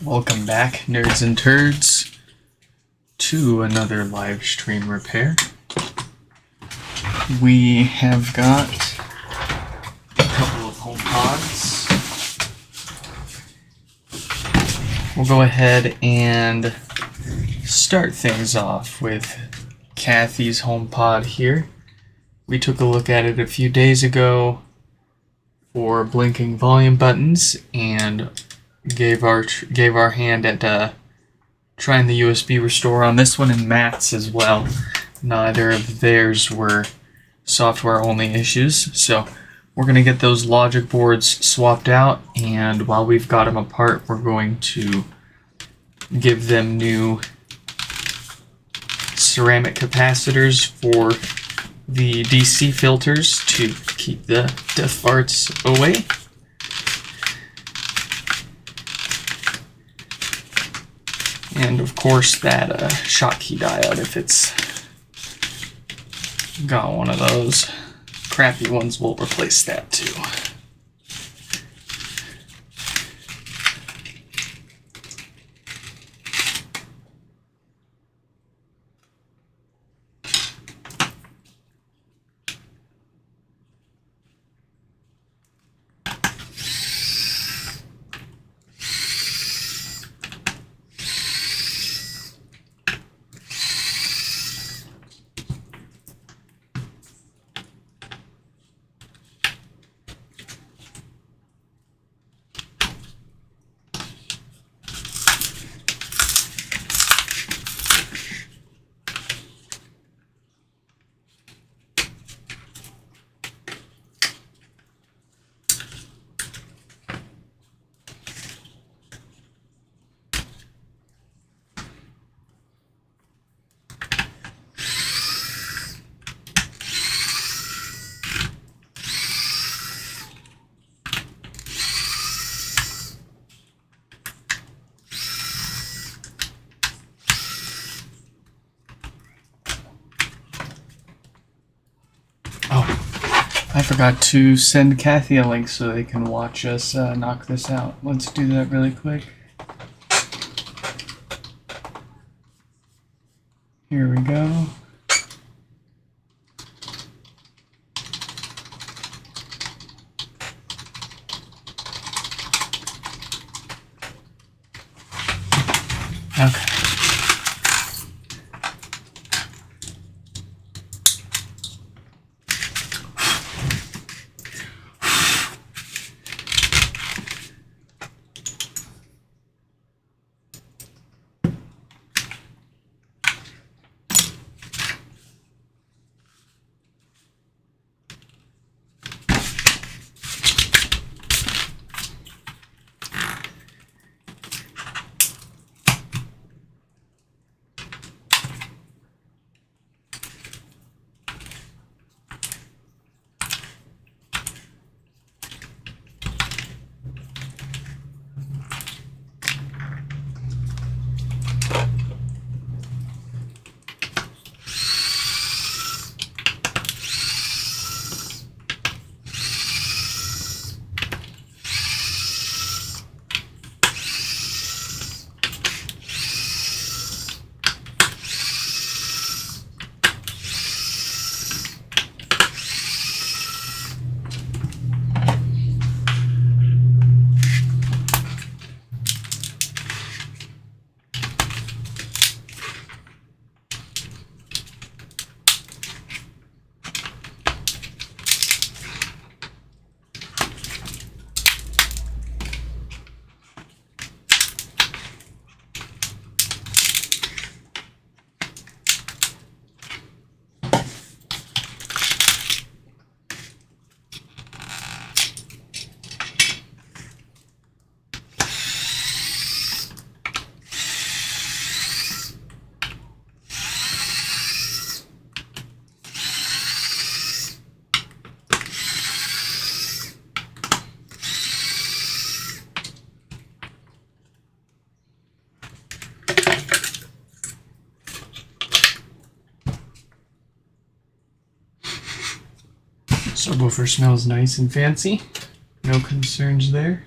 Welcome back, nerds and turds, to another live stream repair. We have got a couple of HomePods. We'll go ahead and start things off with Kathy's HomePod here. We took a look at it a few days ago for blinking volume buttons and gave our hand at trying the USB restore on this one, and Matt's as well. Neither of theirs were software only issues, so we're going to get those logic boards swapped out, and while we've got them apart, we're going to give them new ceramic capacitors for the DC filters to keep the death farts away. And of course that Schottky diode, if it's got one of those crappy ones, we'll replace that too. I forgot to send Kathy a link so they can watch us knock this out. Let's do that really quick. Here we go. Okay. Subwoofer smells nice and fancy. No concerns there.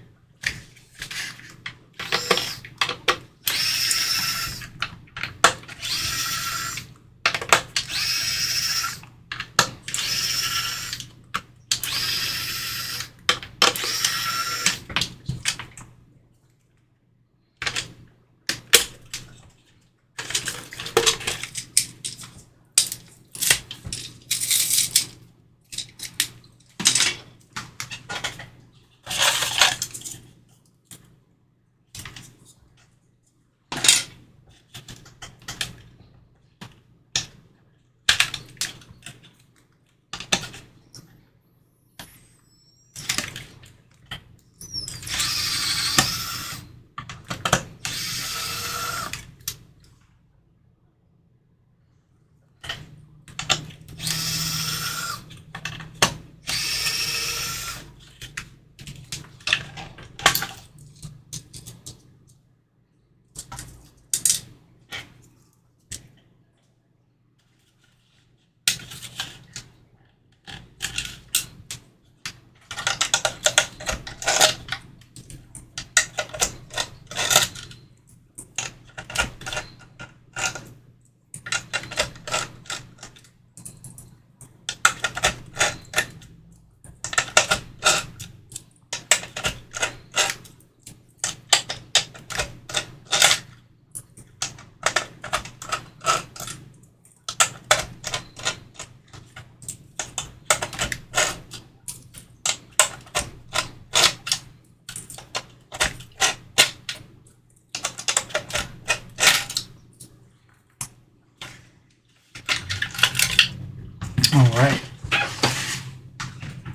Alright.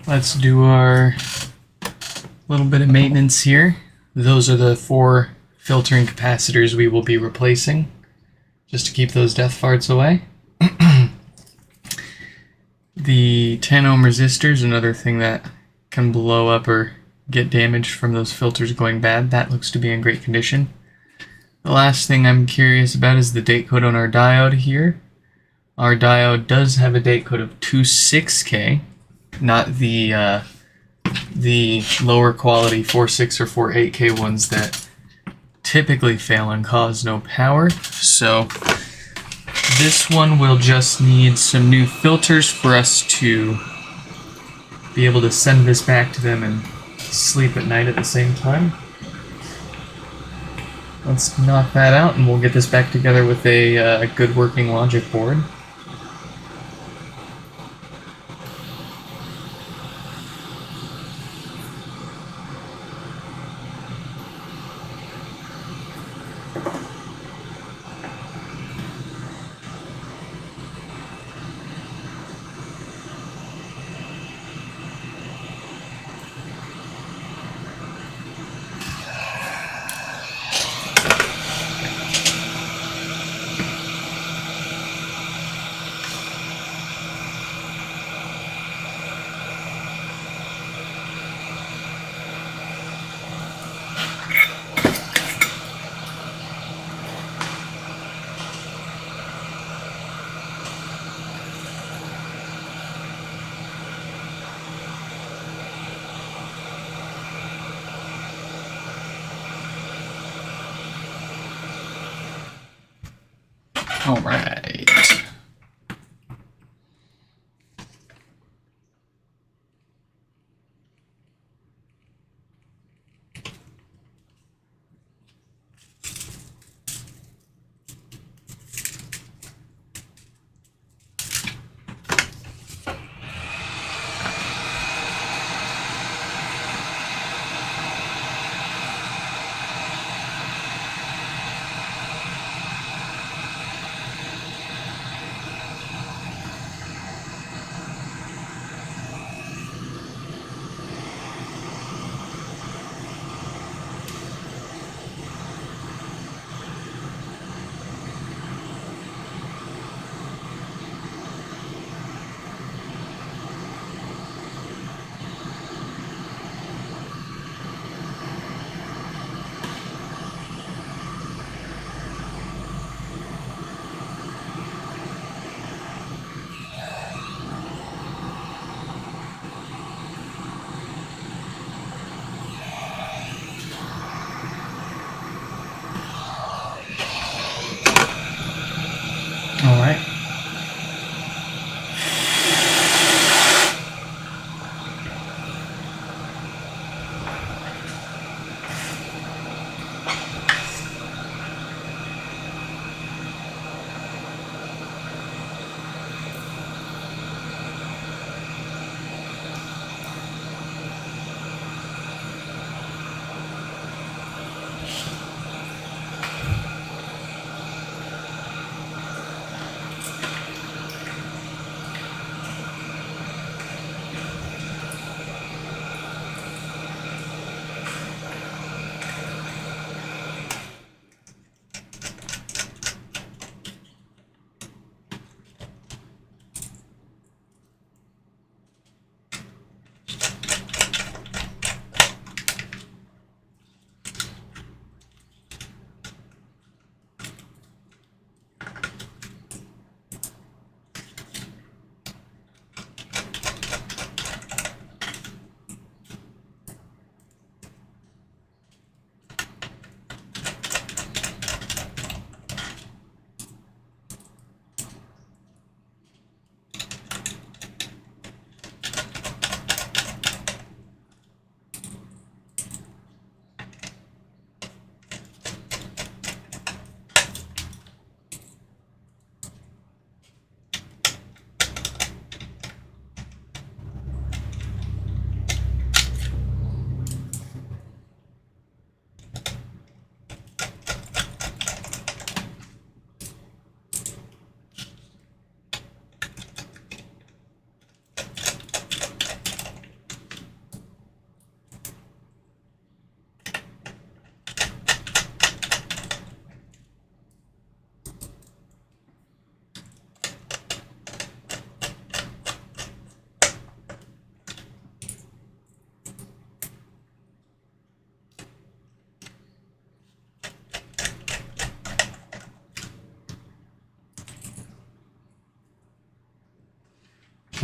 Let's do our little bit of maintenance here. Those are the 4 filtering capacitors we will be replacing, just to keep those death farts away. The 10 ohm resistor is another thing that can blow up or get damaged from those filters going bad. That looks to be in great condition. The last thing I'm curious about is the date code on our diode here. Our diode does have a date code of 26K, not the lower quality 46 or 48K ones that typically fail and cause no power. So this one will just need some new filters for us to be able to send this back to them and sleep at night at the same time. Let's knock that out and we'll get this back together with a good working logic board. All right.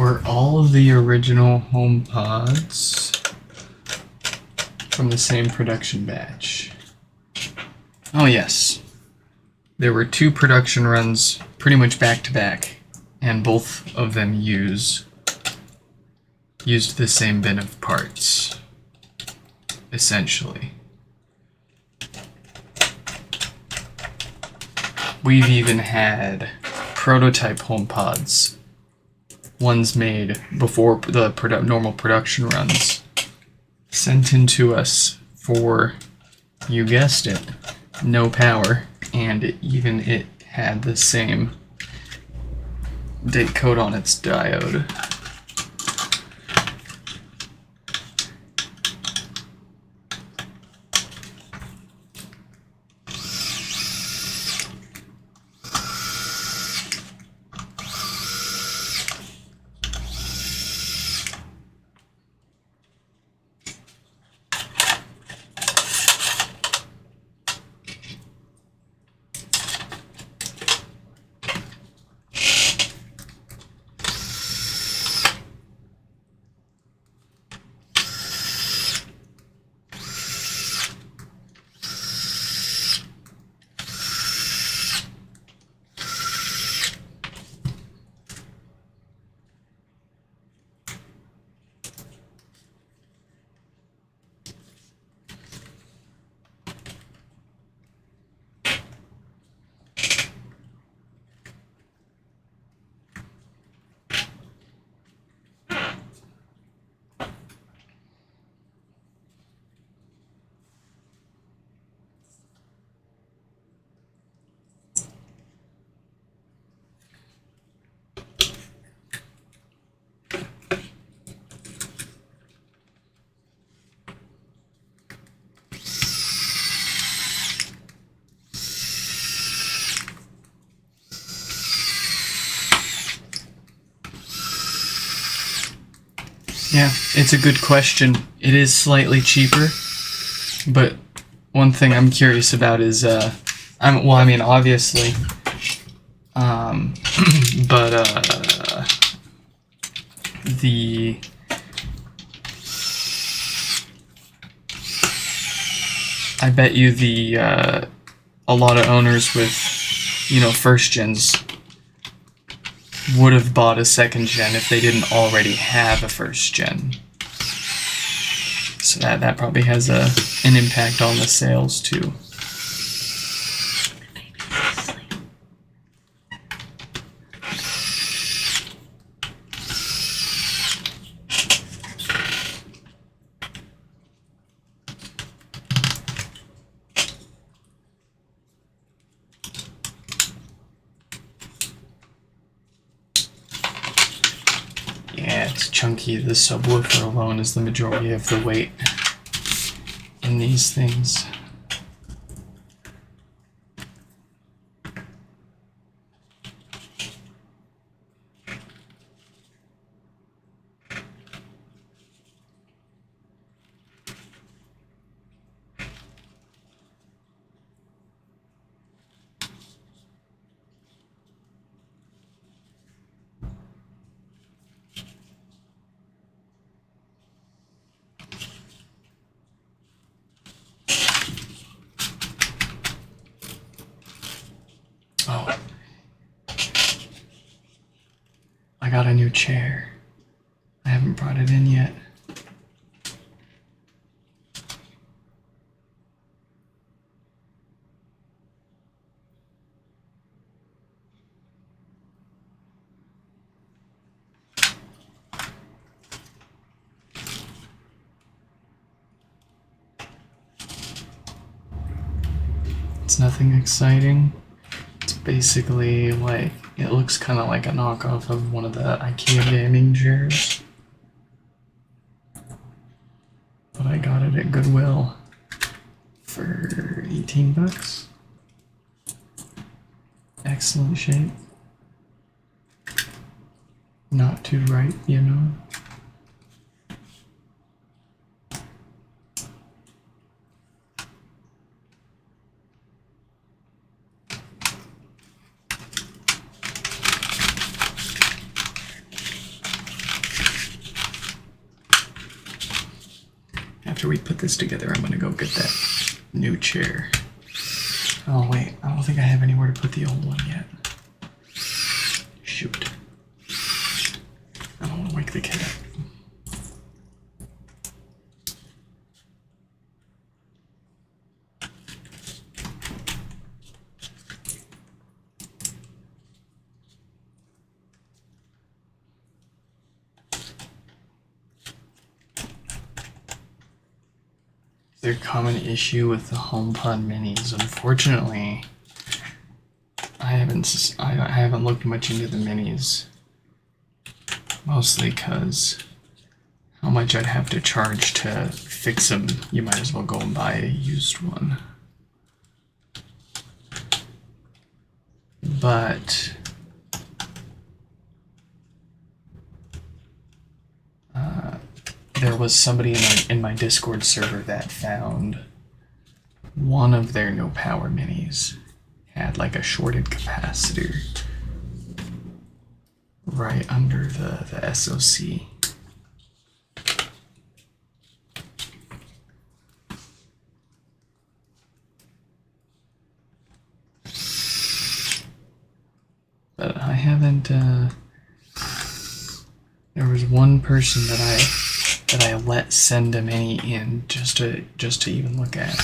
were all of the original HomePods from the same production batch? Oh yes. There were 2 production runs pretty much back to back, and both of them used the same bin of parts, essentially. We've even had prototype HomePods, ones made before the normal production runs, sent in to us for, you guessed it, no power, and it had the same date code on its diode. Yeah, it's a good question. It is slightly cheaper, but one thing I'm curious about is, obviously, but I bet you a lot of owners with, first gens would have bought a second gen if they didn't already have a first gen. So that probably has an impact on the sales too. Yeah, it's chunky. The subwoofer alone is the majority of the weight in these things. Oh, I got a new chair. I haven't brought it in yet. It's nothing exciting. It's basically like, it looks kind of like a knockoff of one of the IKEA gaming chairs. But I got it at Goodwill for 18 bucks. Excellent shape. Not too ripe, After we put this together, I'm gonna go get that new chair. Oh wait, I don't think I have anywhere to put the old one yet. Shoot. I don't want to wake the kid up. Their common issue with the HomePod minis. Unfortunately, I haven't looked much into the minis. Mostly because how much I'd have to charge to fix them. You might as well go and buy a used one. But there was somebody in my Discord server that found one of their no power minis had like a shorted capacitor right under the SoC. But I haven't, there was one person that I let send a mini in just to even look at.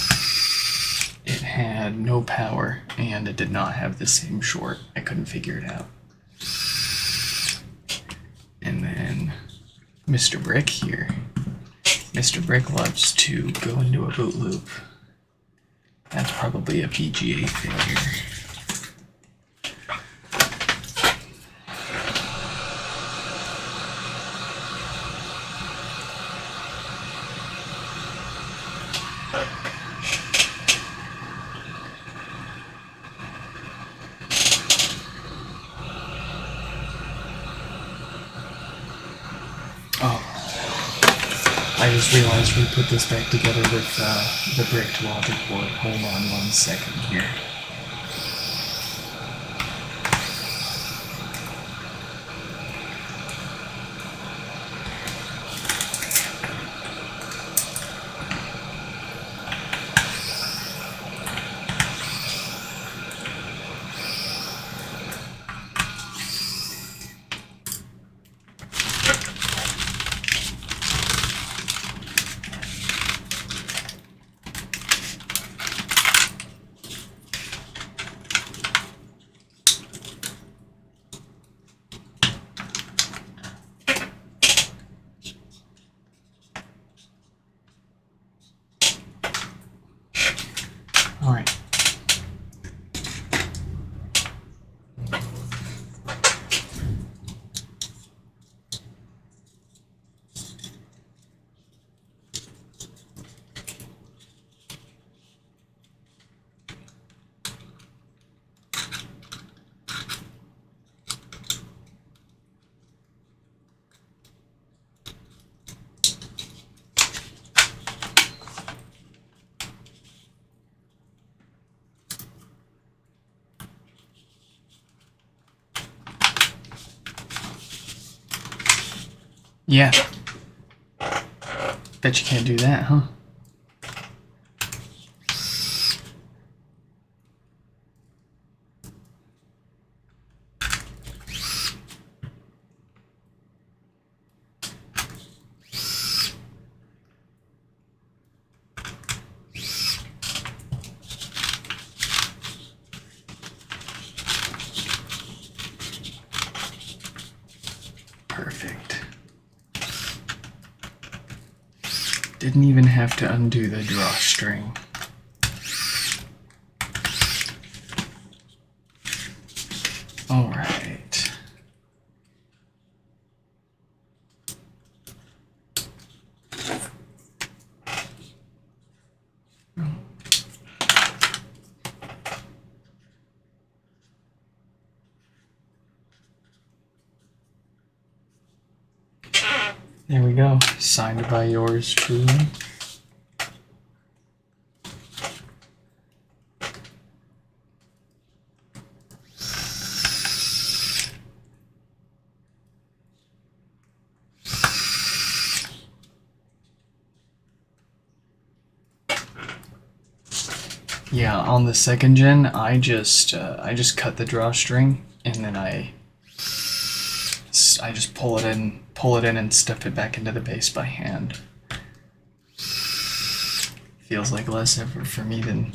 It had no power and it did not have the same short. I couldn't figure it out. And then Mr. Brick here. Mr. Brick loves to go into a boot loop. That's probably a PGA failure. I just realized we put this back together with the bricked logic board. Hold on 1 second here. All right. Yeah. Bet you can't do that, huh? Perfect. Didn't even have to undo the drawstring. All right. There we go. Signed by yours truly. Yeah, on the second gen, I just cut the drawstring and then I just pull it in, and stuff it back into the base by hand. Feels like less effort for me than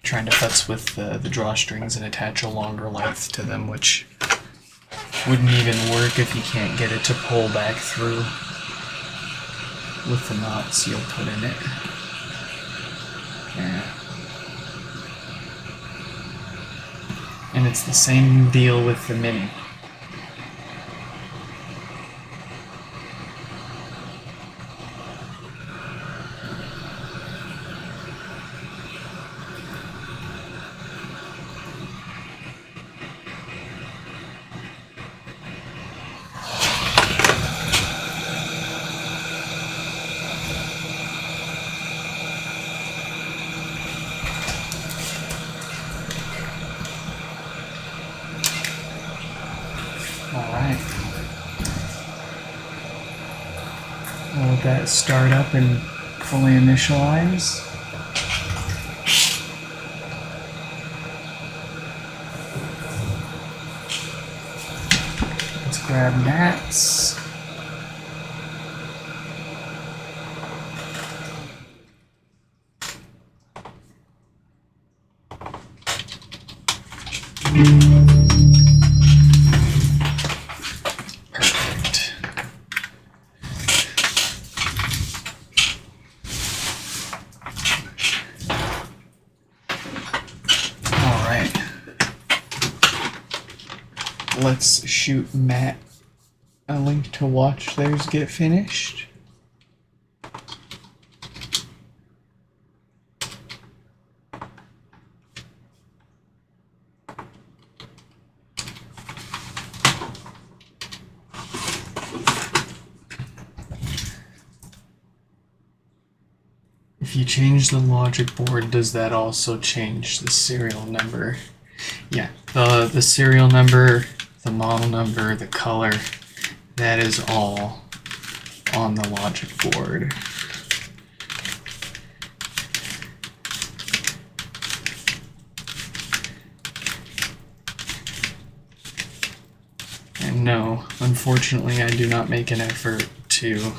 trying to futz with the drawstrings and attach a longer length to them, which wouldn't even work if you can't get it to pull back through with the knots you'll put in it. Yeah. And it's the same deal with the Mini. Alright. We'll let that start up and fully initialize. Let's grab mats. Perfect. All right. Let's shoot Matt a link to watch theirs get finished. If you change the logic board, does that also change the serial number? Yeah, the serial number, the model number, the color, that is all on the logic board. And no, unfortunately, I do not make an effort to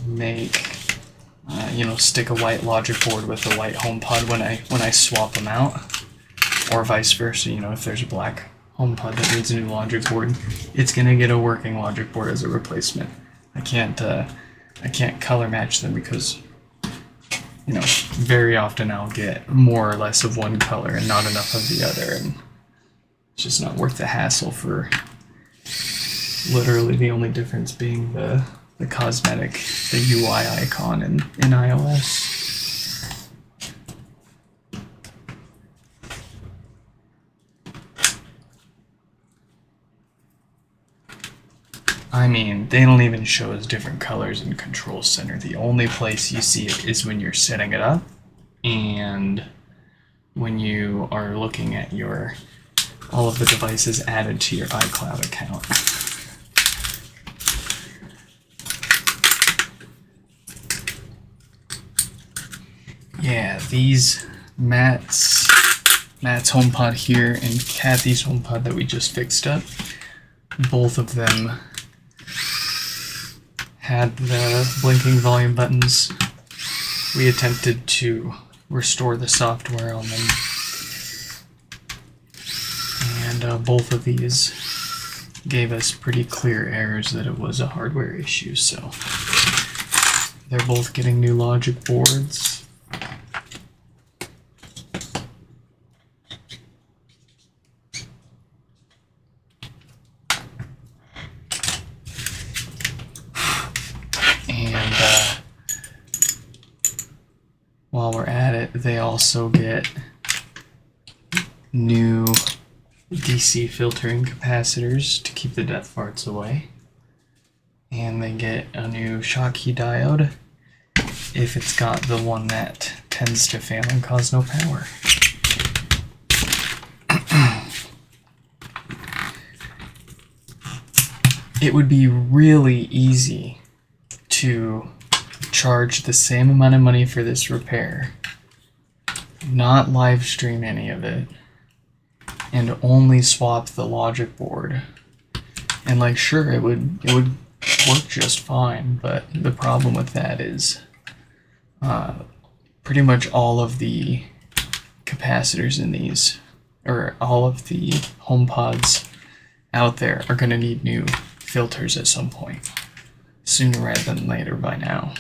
make stick a white logic board with a white HomePod when I swap them out, or vice versa. If there's a black HomePod that needs a new logic board, it's gonna get a working logic board as a replacement. I can't color match them because very often I'll get more or less of one color and not enough of the other, and it's just not worth the hassle for literally the only difference being the cosmetic, the UI icon in iOS. I mean, they don't even show us different colors in Control Center. The only place you see it is when you're setting it up and when you are looking at all of the devices added to your iCloud account. Yeah, these Matt's HomePod here and Kathy's HomePod that we just fixed up, both of them had the blinking volume buttons. We attempted to restore the software on them, and both of these gave us pretty clear errors that it was a hardware issue, so they're both getting new logic boards. While we're at it, they also get new DC filtering capacitors to keep the death farts away. And they get a new Schottky diode if it's got the one that tends to fail and cause no power. It would be really easy to charge the same amount of money for this repair, not live stream any of it, and only swap the logic board. And like, sure, it would work just fine, but the problem with that is pretty much all of the capacitors in these, or all of the HomePods out there, are going to need new filters at some point, sooner rather than later by now.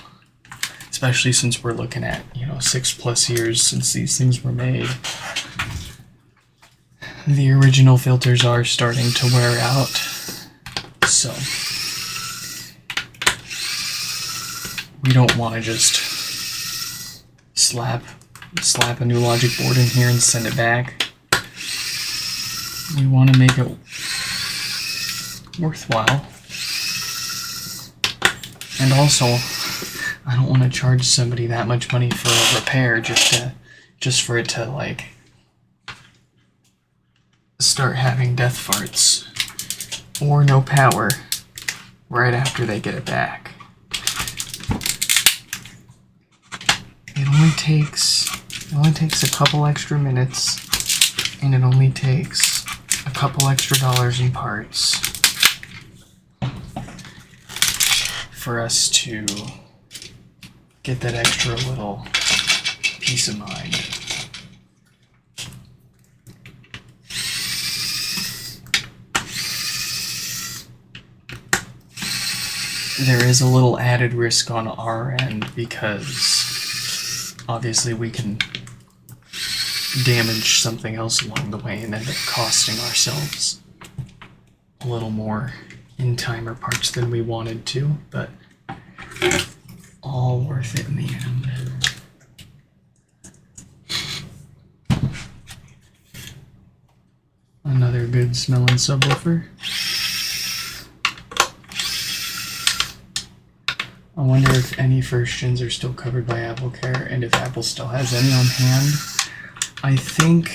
Especially since we're looking at, 6+ years since these things were made. The original filters are starting to wear out, so we don't want to just slap a new logic board in here and send it back. We want to make it worthwhile. And also, I don't want to charge somebody that much money for a repair just for it to, like, start having death farts or no power right after they get it back. It only takes a couple extra minutes, and it only takes a couple extra dollars in parts for us to get that extra little peace of mind. There is a little added risk on our end because obviously we can damage something else along the way and end up costing ourselves a little more in timer parts than we wanted to, but all worth it in the end. Another good smelling subwoofer. I wonder if any first gens are still covered by AppleCare, and if Apple still has any on hand. I think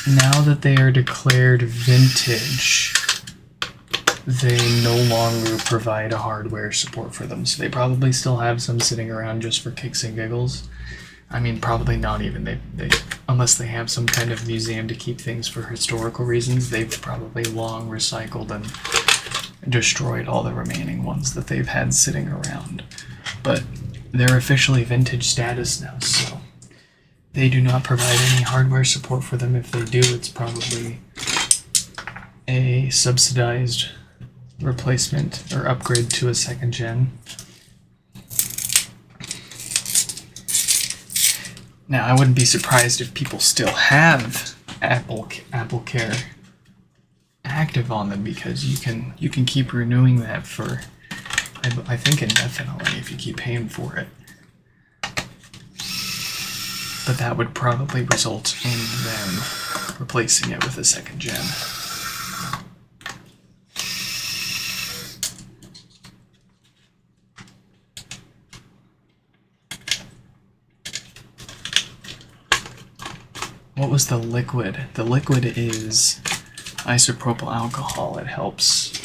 now that they are declared vintage, they no longer provide a hardware support for them, so they probably still have some sitting around just for kicks and giggles. I mean, probably not even. They unless they have some kind of museum to keep things for historical reasons, they've probably long recycled and destroyed all the remaining ones that they've had sitting around. But they're officially vintage status now, so they do not provide any hardware support for them. If they do, it's probably a subsidized replacement or upgrade to a second gen. Now, I wouldn't be surprised if people still have AppleCare active on them, because you can keep renewing that for, I think, indefinitely if you keep paying for it. But that would probably result in them replacing it with a second gen. What was the liquid? The liquid is isopropyl alcohol. It helps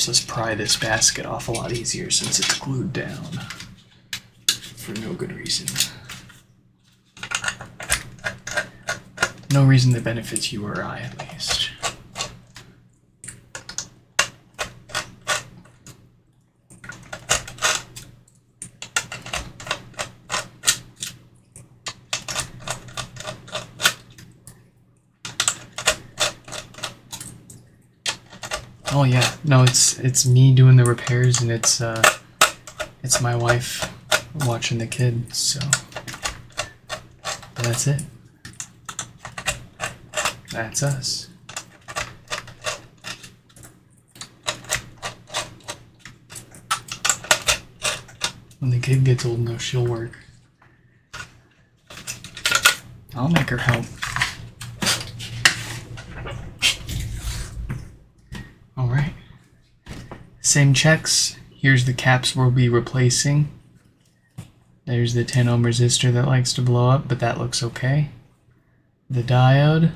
us pry this basket off a lot easier since it's glued down for no good reason. No reason that benefits you or I, at least. Oh yeah, no, it's me doing the repairs, and it's my wife watching the kids, so that's it. That's us. When the kid gets old enough, she'll work. I'll make her help. Alright. Same checks. Here's the caps we'll be replacing. There's the 10 ohm resistor that likes to blow up, but that looks okay. The diode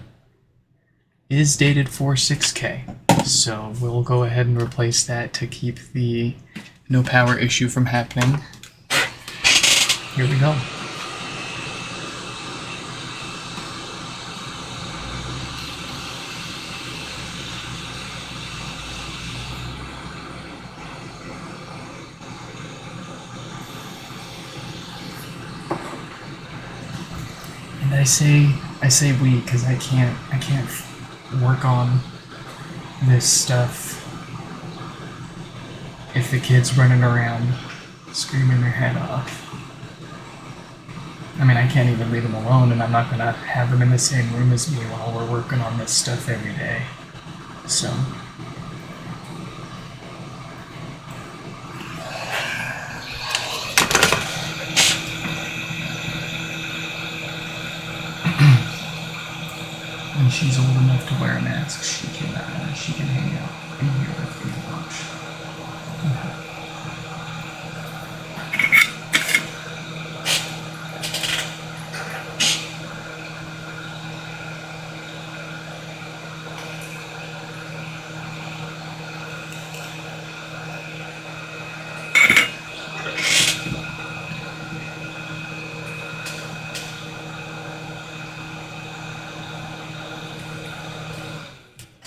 is dated 46K, so we'll go ahead and replace that to keep the no power issue from happening. here we go. And I say we because I can't work on this stuff if the kid's running around screaming their head off. I mean, I can't even leave them alone, and I'm not gonna have them in the same room as me while we're working on this stuff every day. So. When she's old enough to wear a mask, she can hang out in here with me and watch.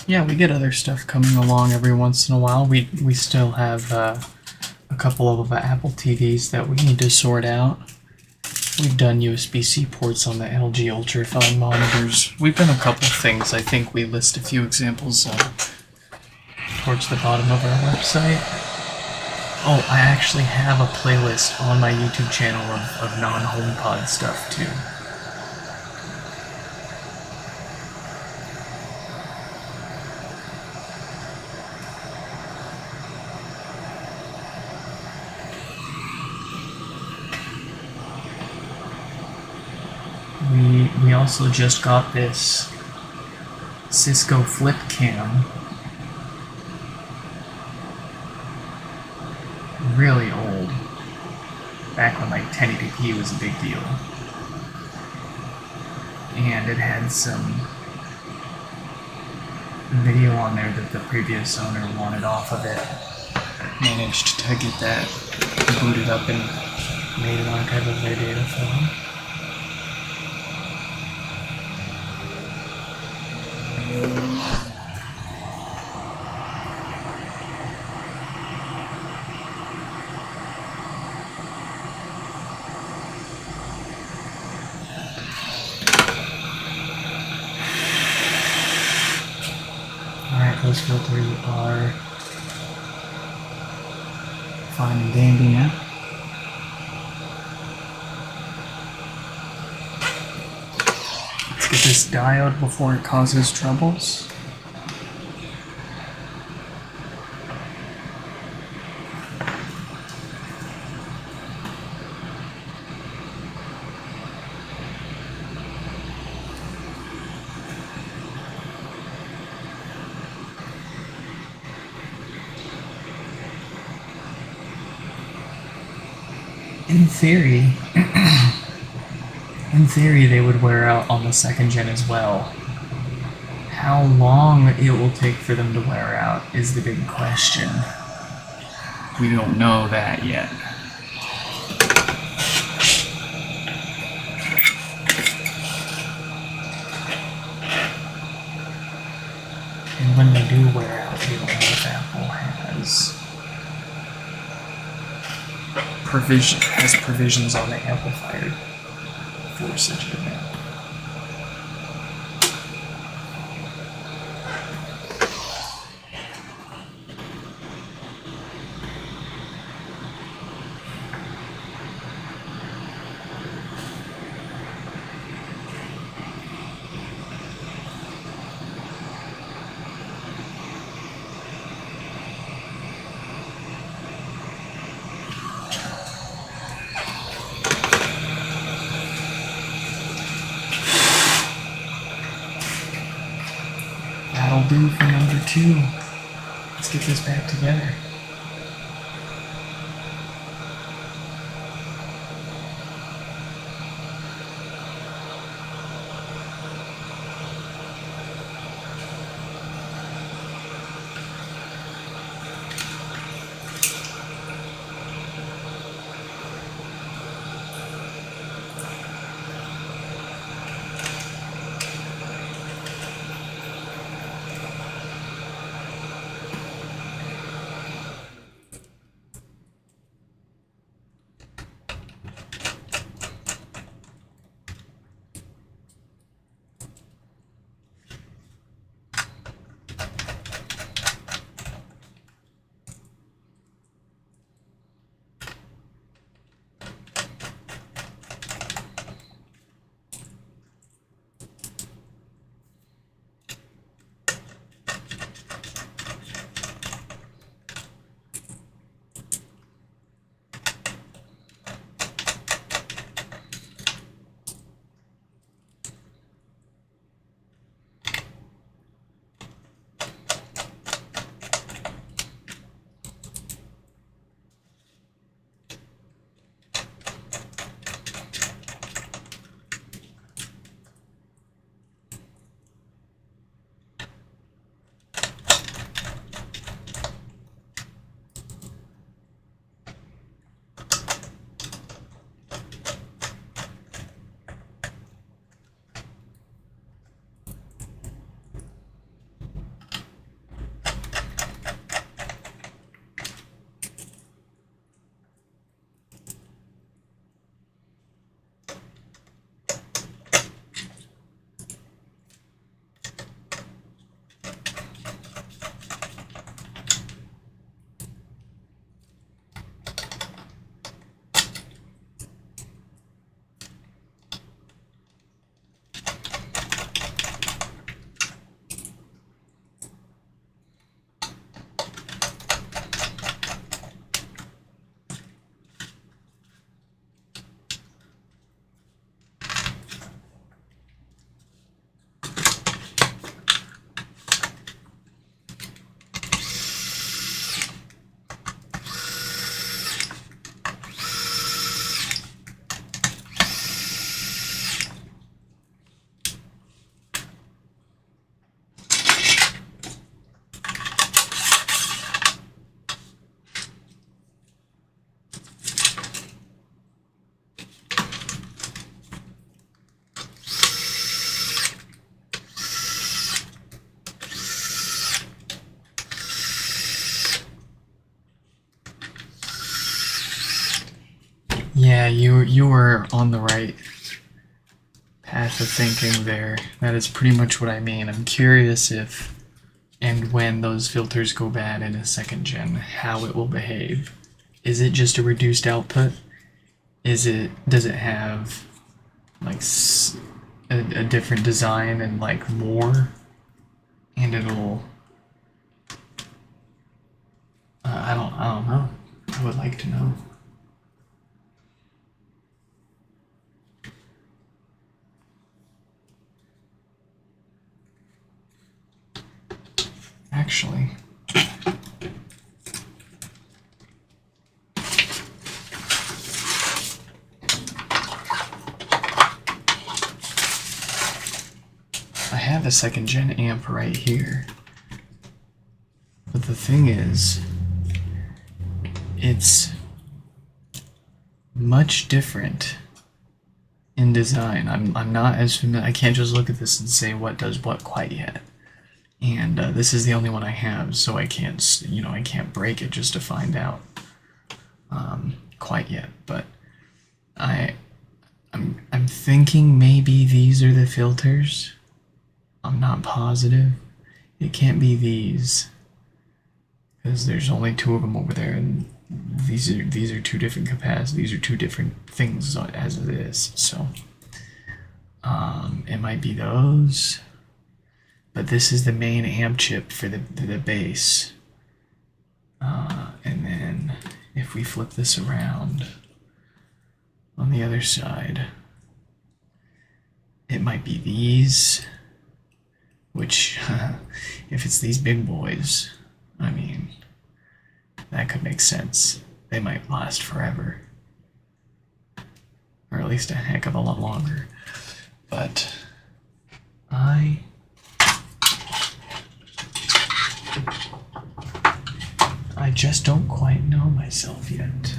Yeah, we get other stuff coming along every once in a while. We still have a couple of Apple TVs that we need to sort out. We've done USB-C ports on the LG Ultrafine monitors. We've done a couple things. I think we list a few examples towards the bottom of our website. Oh, I actually have a playlist on my YouTube channel of non-HomePod stuff too. We also just got this Cisco Flip Cam. Really old. Back when like 1080p was a big deal. And it had some video on there that the previous owner wanted off of it. Managed to get that booted up and made an archive of their data for them. Alright, those filters are fine and dandy now. Let's get this diode before it causes troubles. In theory, they would wear out on the second gen as well. How long it will take for them to wear out is the big question. We don't know that yet. And when they do wear out, we don't know if Apple has provisions on the amplifier for such an event. That'll do for number 2. Let's get this back together. Yeah, you were on the right path of thinking there. That is pretty much what I mean. I'm curious if and when those filters go bad in a second gen, how it will behave. Is it just a reduced output? Does it have like a different design and like more, and it'll I don't know. I would like to know. Actually, I have a second gen amp right here. But the thing is, it's much different in design. I'm not as familiar. I can't just look at this and say what does what quite yet. And this is the only one I have, so I can't, I can't break it just to find out quite yet. But I'm thinking maybe these are the filters. I'm not positive. It can't be these, because there's only two of them over there, and these are two different capacities. These are two different things as it is. So it might be those. But this is the main amp chip for the bass. And then if we flip this around on the other side, it might be these, which if it's these big boys, I mean, that could make sense. They might last forever, or at least a heck of a lot longer. But I just don't quite know myself yet.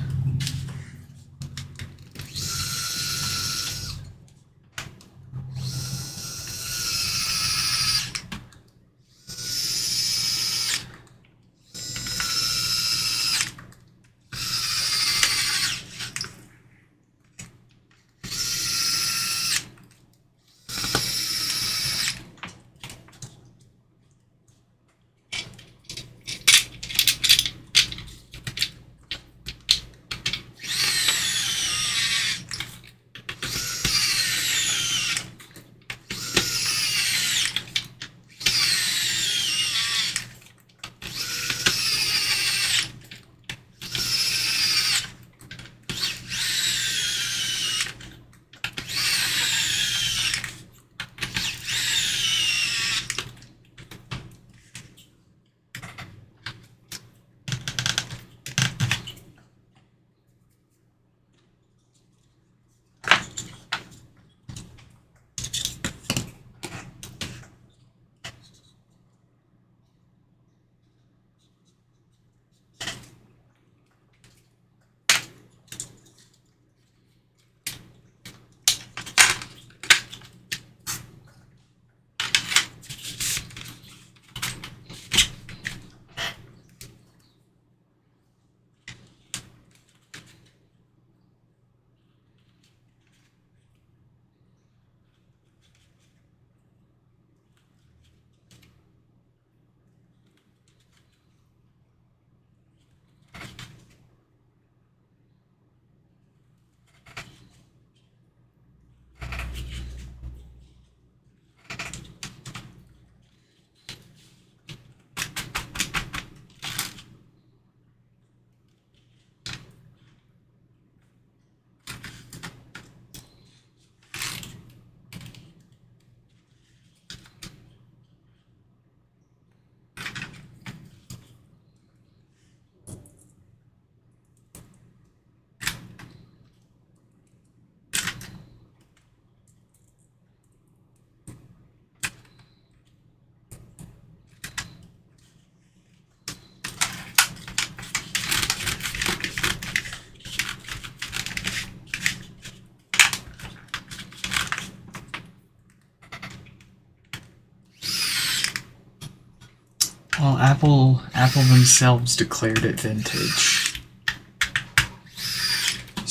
Well, Apple themselves declared it vintage.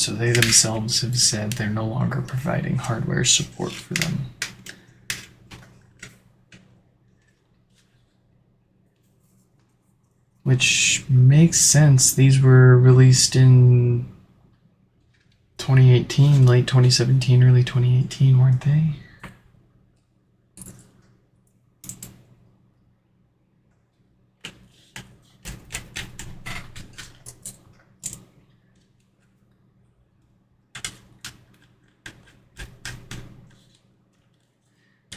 So they themselves have said they're no longer providing hardware support for them. Which makes sense. These were released in 2018, late 2017, early 2018, weren't they?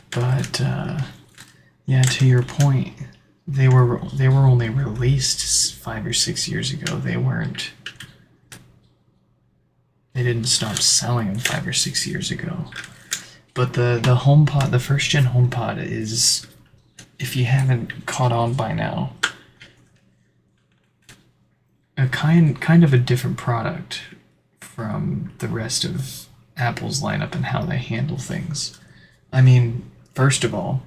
But yeah, to your point, they were only released 5 or 6 years ago. They didn't stop selling them 5 or 6 years ago. But the HomePod, the first gen HomePod is, if you haven't caught on by now, a kind of a different product from the rest of Apple's lineup and how they handle things. I mean, first of all,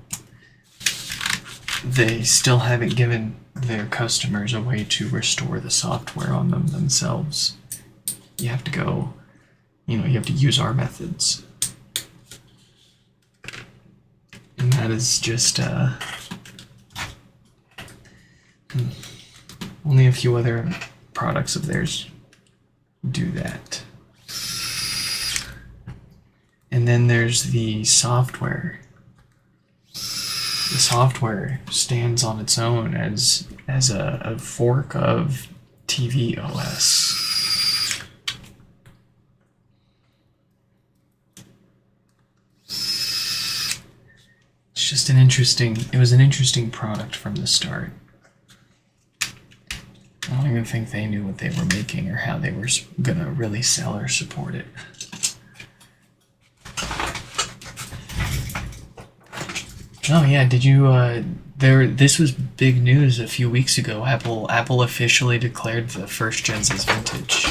they still haven't given their customers a way to restore the software on them themselves. You have to go, you have to use our methods. And that is just, only a few other products of theirs do that. And then there's the software. The software stands on its own as a fork of TV OS. It's just it was an interesting product from the start. I don't even think they knew what they were making or how they were gonna really sell or support it. Oh yeah, did you this was big news a few weeks ago. Apple officially declared the first gens as vintage.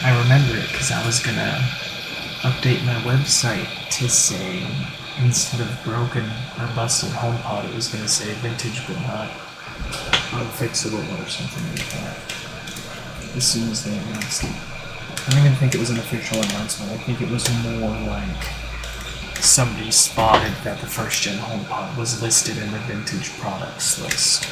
I remember it because I was gonna update my website to say, instead of broken or busted HomePod, it was gonna say vintage but not unfixable or something like that. As soon as they announced it. I don't even think it was an official announcement. I think it was more like somebody spotted that the first gen HomePod was listed in the vintage products list.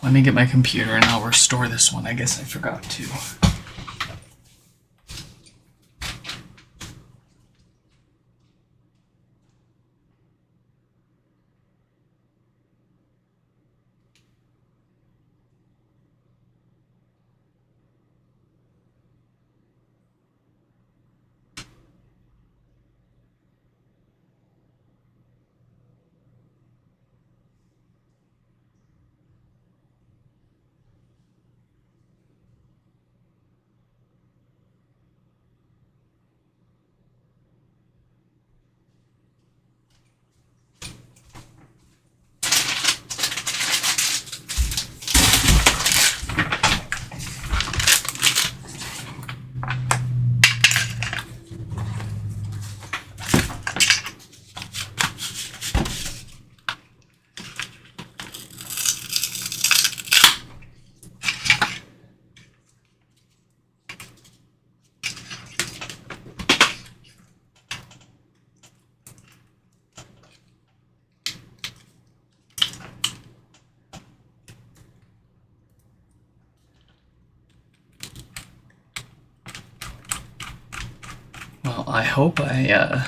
Let me get my computer and I'll restore this one. I guess I forgot to. Well, I hope I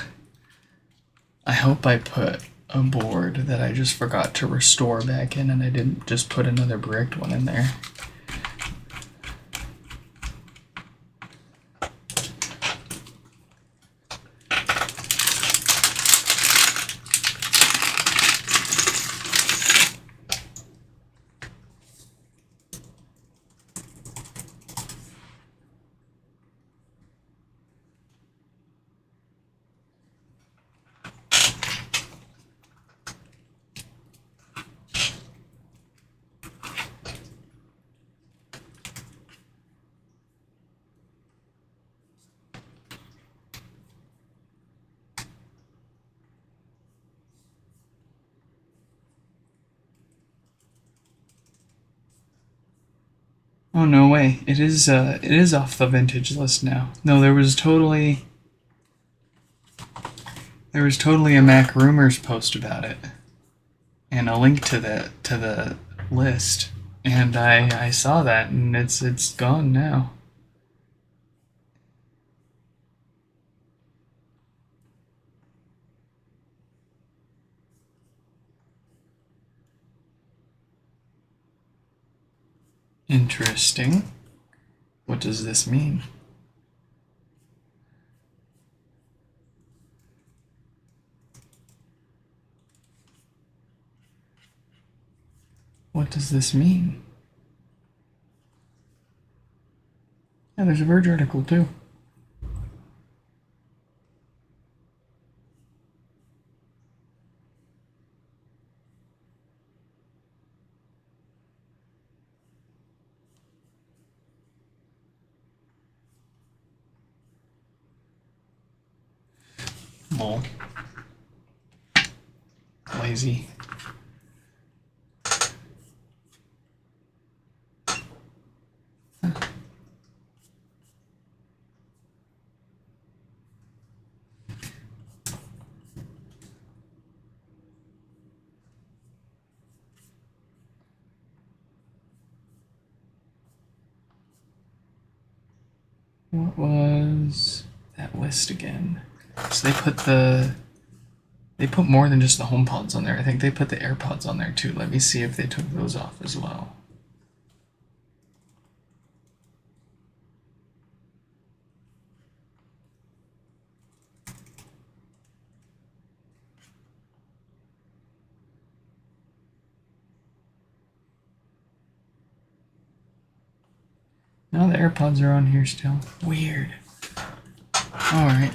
put a board that I just forgot to restore back in, and I didn't just put another bricked one in there. Oh no way! It is off the vintage list now. No, there was totally a Mac Rumors post about it, and a link to the list, and I saw that, and it's gone now. Interesting. What does this mean? What does this mean? Yeah, there's a Verge article too. Lol. Lazy. What was that list again? So they put more than just the HomePods on there. I think they put the AirPods on there too. Let me see if they took those off as well. No, the AirPods are on here still. Weird. Alright.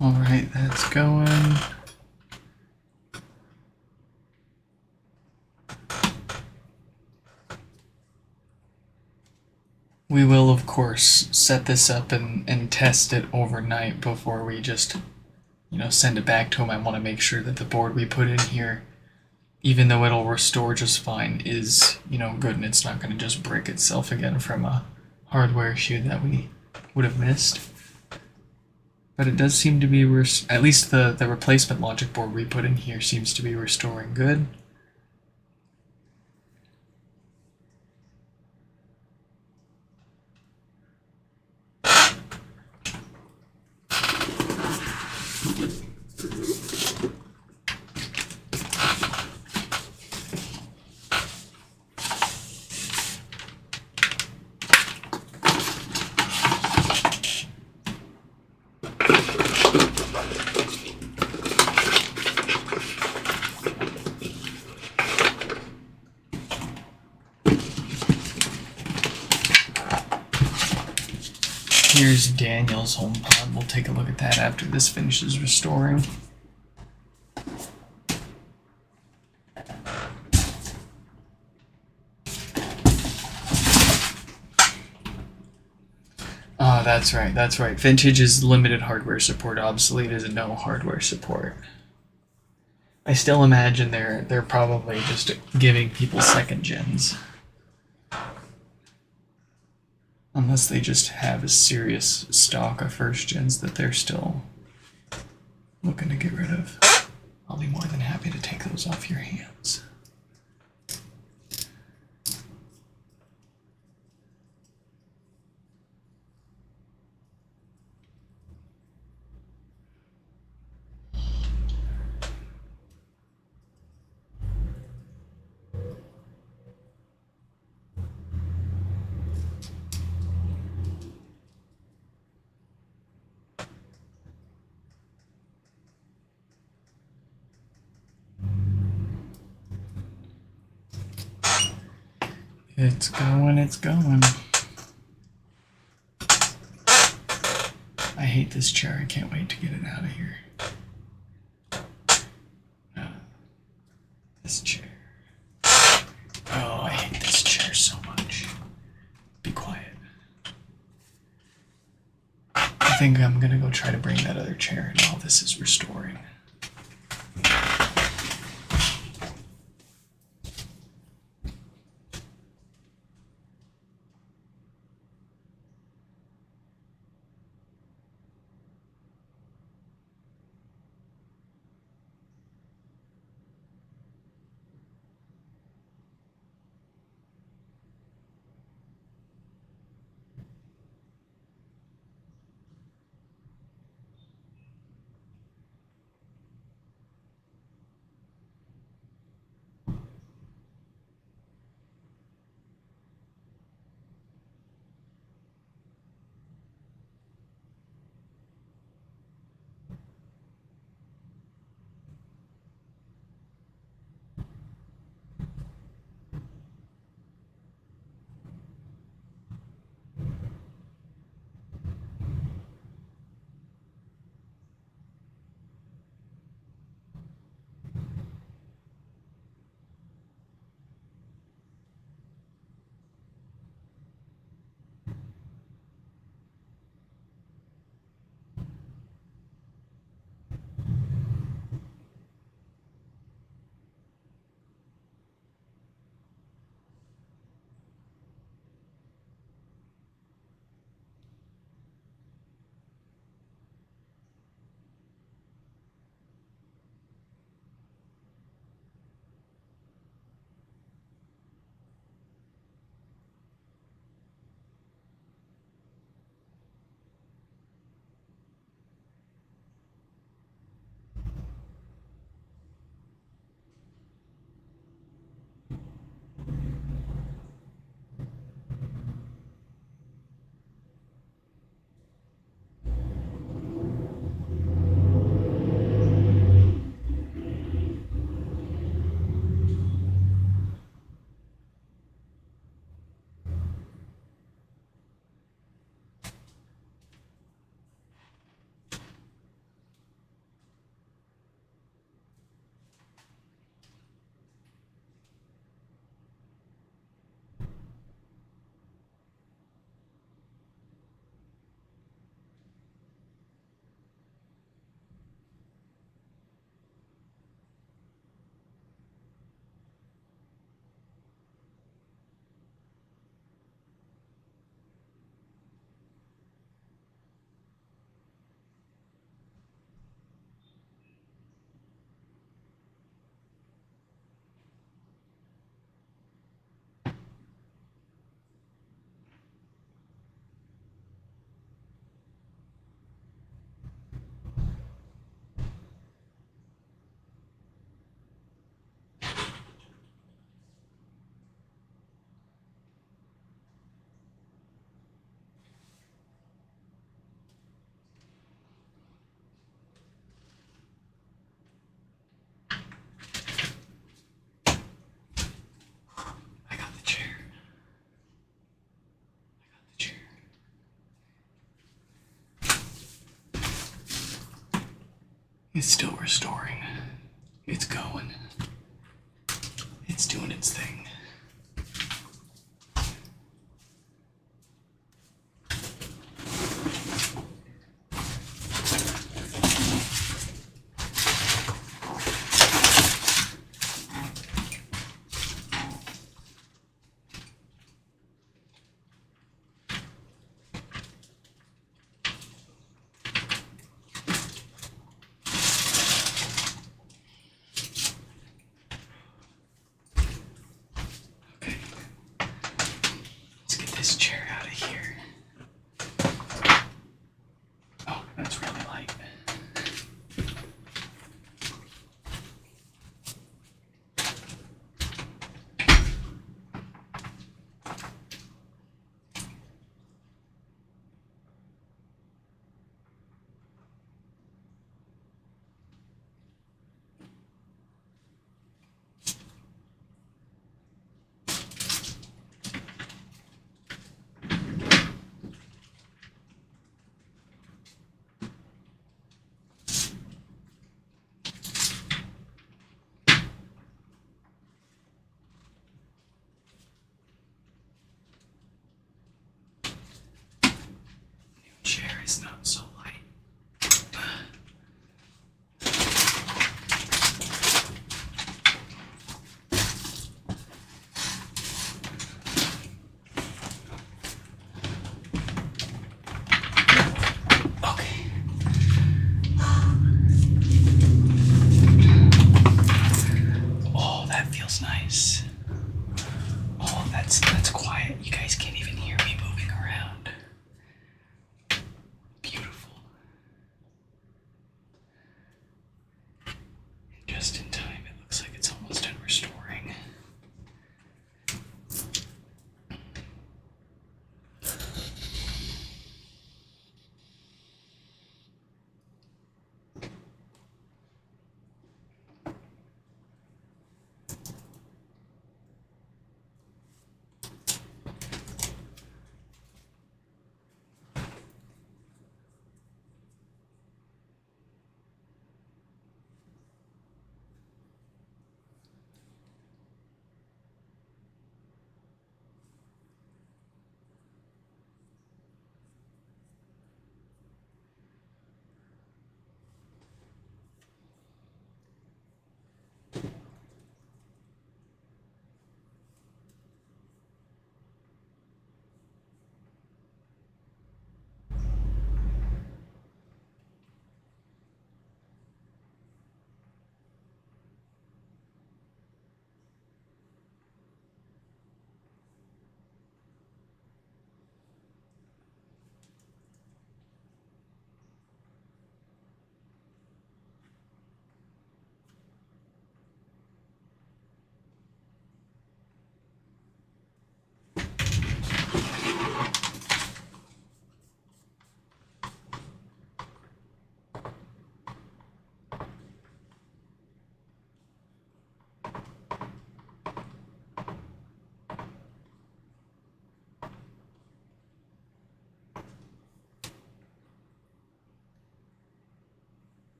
Alright, that's going. We will, of course, set this up and test it overnight before we just, send it back to him. I want to make sure that the board we put in here, even though it'll restore just fine, is, good, and it's not going to just break itself again from a hardware issue that we would have missed. But it does seem to be, at least the replacement logic board we put in here seems to be restoring good. Here's Daniel's HomePod. We'll take a look at that after this finishes restoring. Oh, that's right. That's right. Vintage is limited hardware support. Obsolete is no hardware support. I still imagine they're probably just giving people second gens. Unless they just have a serious stock of first gens that they're still looking to get rid of. I'll be more than happy to take those off your hands. It's going, it's going. I hate this chair. I can't wait to get it out of here. This chair. Oh, I hate this chair so much. Be quiet. I think I'm gonna go try to bring that other chair in while this is restoring. It's still restoring. It's going. It's doing its thing.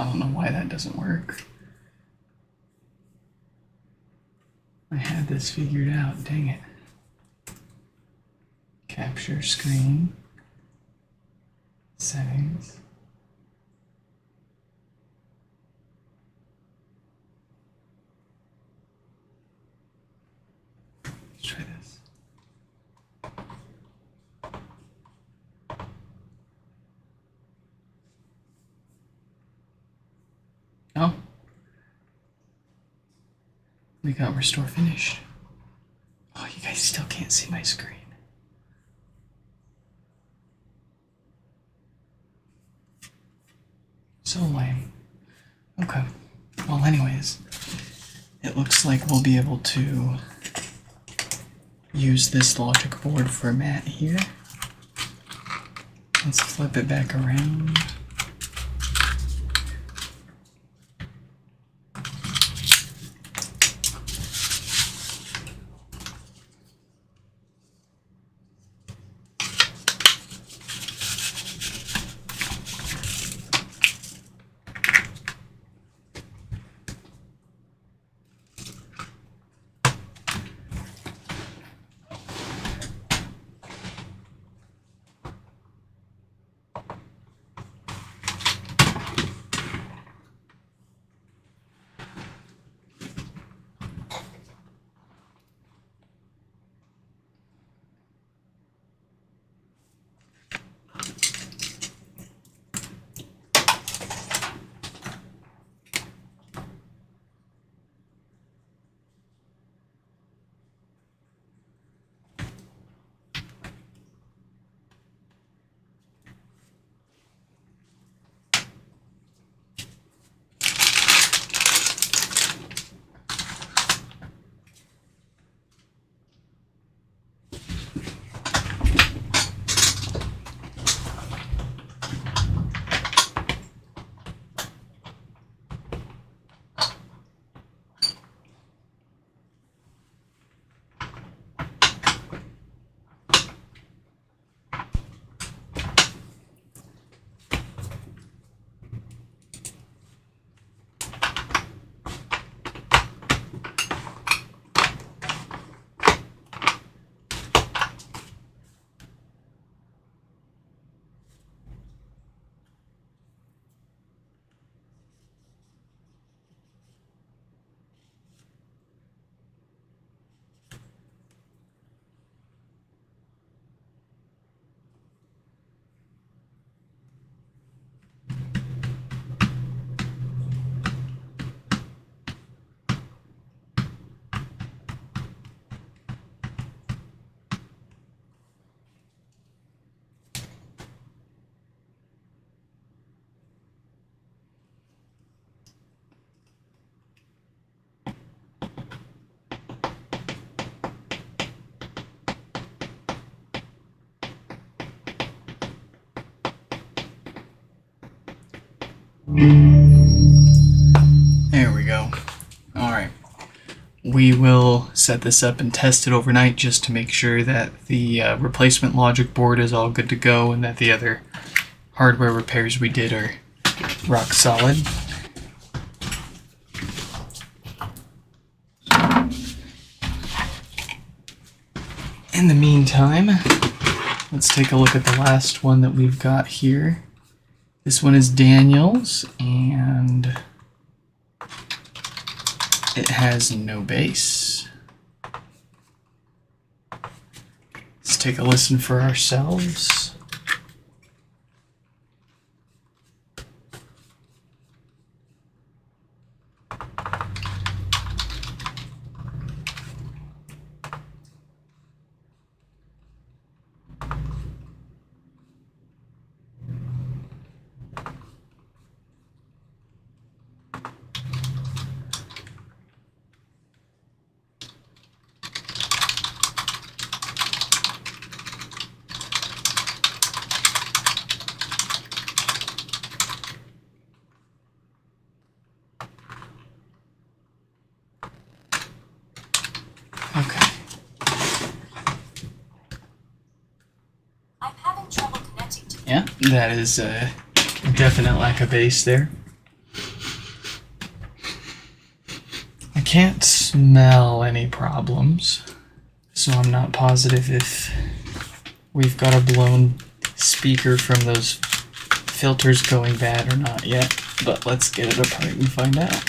I don't know why that doesn't work. I had this figured out, dang it. Capture screen. Settings. Let's try this. Oh. We got restore finished. Oh, you guys still can't see my screen. So lame. Okay. Well, anyways, it looks like we'll be able to use this logic board format here. Let's flip it back around. There we go. Alright. We will set this up and test it overnight just to make sure that the replacement logic board is all good to go and that the other hardware repairs we did are rock solid. In the meantime, let's take a look at the last one that we've got here. This one is Daniel's, and it has no bass. Let's take a listen for ourselves. Okay. I'm having trouble connecting to Yeah, that is a definite lack of bass there. can't smell any problems, so I'm not positive if we've got a blown speaker from those filters going bad or not yet, but let's get it apart and find out.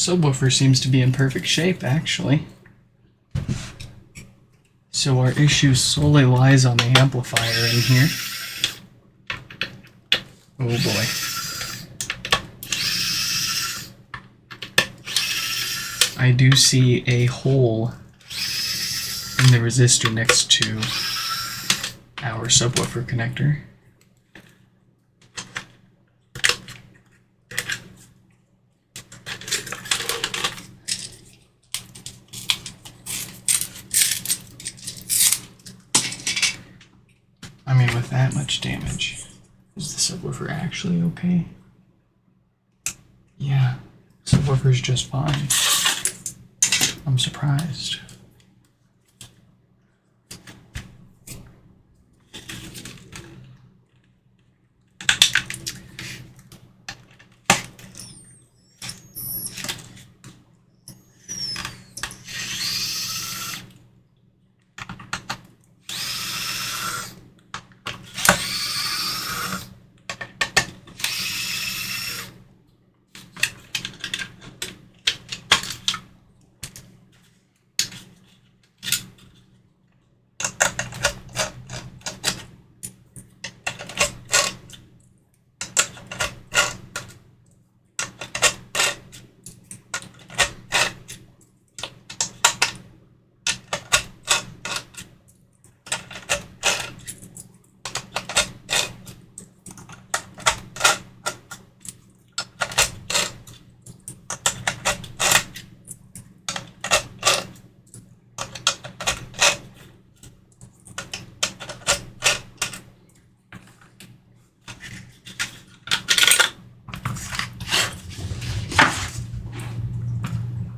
Subwoofer seems to be in perfect shape, actually. So our issue solely lies on the amplifier in here. Oh boy. I do see a hole in the resistor next to our subwoofer connector. I mean, with that much damage, is the subwoofer actually okay? Yeah, subwoofer's just fine. I'm surprised.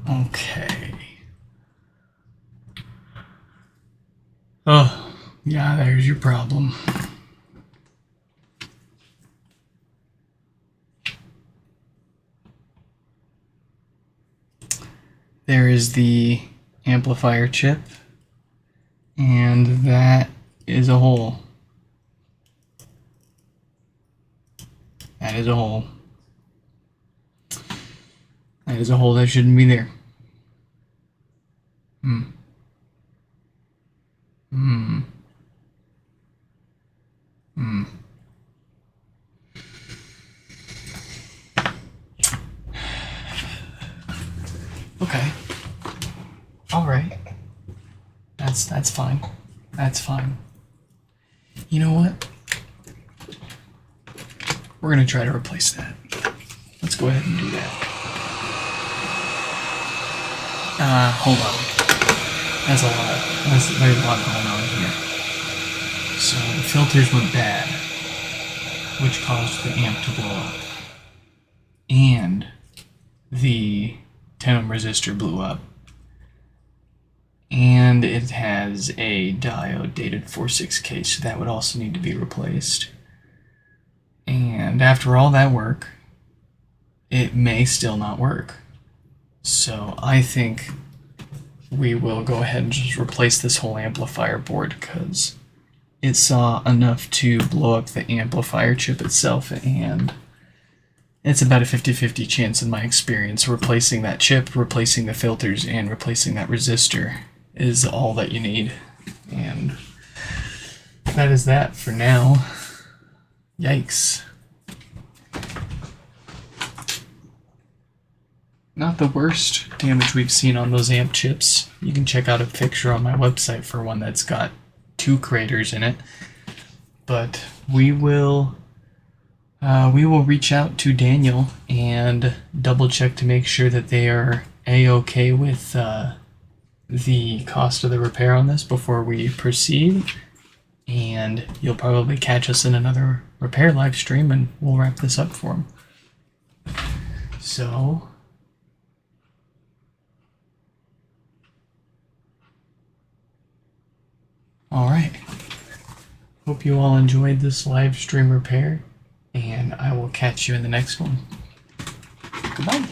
Okay. Oh, yeah, there's your problem. There is the amplifier chip, and that is a hole. That is a hole. That is a hole that shouldn't be there. Hmm. Hmm. Hmm. Okay. All right. That's fine. That's fine. You know what? We're gonna try to replace that. Let's go ahead and do that. Hold on. That's a lot. There's a lot going on here. So the filters went bad, which caused the amp to blow up. And the 10 ohm resistor blew up. And it has a diode dated 46K, so that would also need to be replaced. And after all that work, it may still not work. So I think we will go ahead and just replace this whole amplifier board because it saw enough to blow up the amplifier chip itself, and it's about a 50-50 chance in my experience. Replacing that chip, replacing the filters, and replacing that resistor is all that you need. And that is that for now. Yikes. Not the worst damage we've seen on those amp chips. You can check out a picture on my website for one that's got 2 craters in it. But we will reach out to Daniel and double check to make sure that they are A-okay with the cost of the repair on this before we proceed. And you'll probably catch us in another repair live stream and we'll wrap this up for him. So alright. Hope you all enjoyed this live stream repair, and I will catch you in the next one. Goodbye.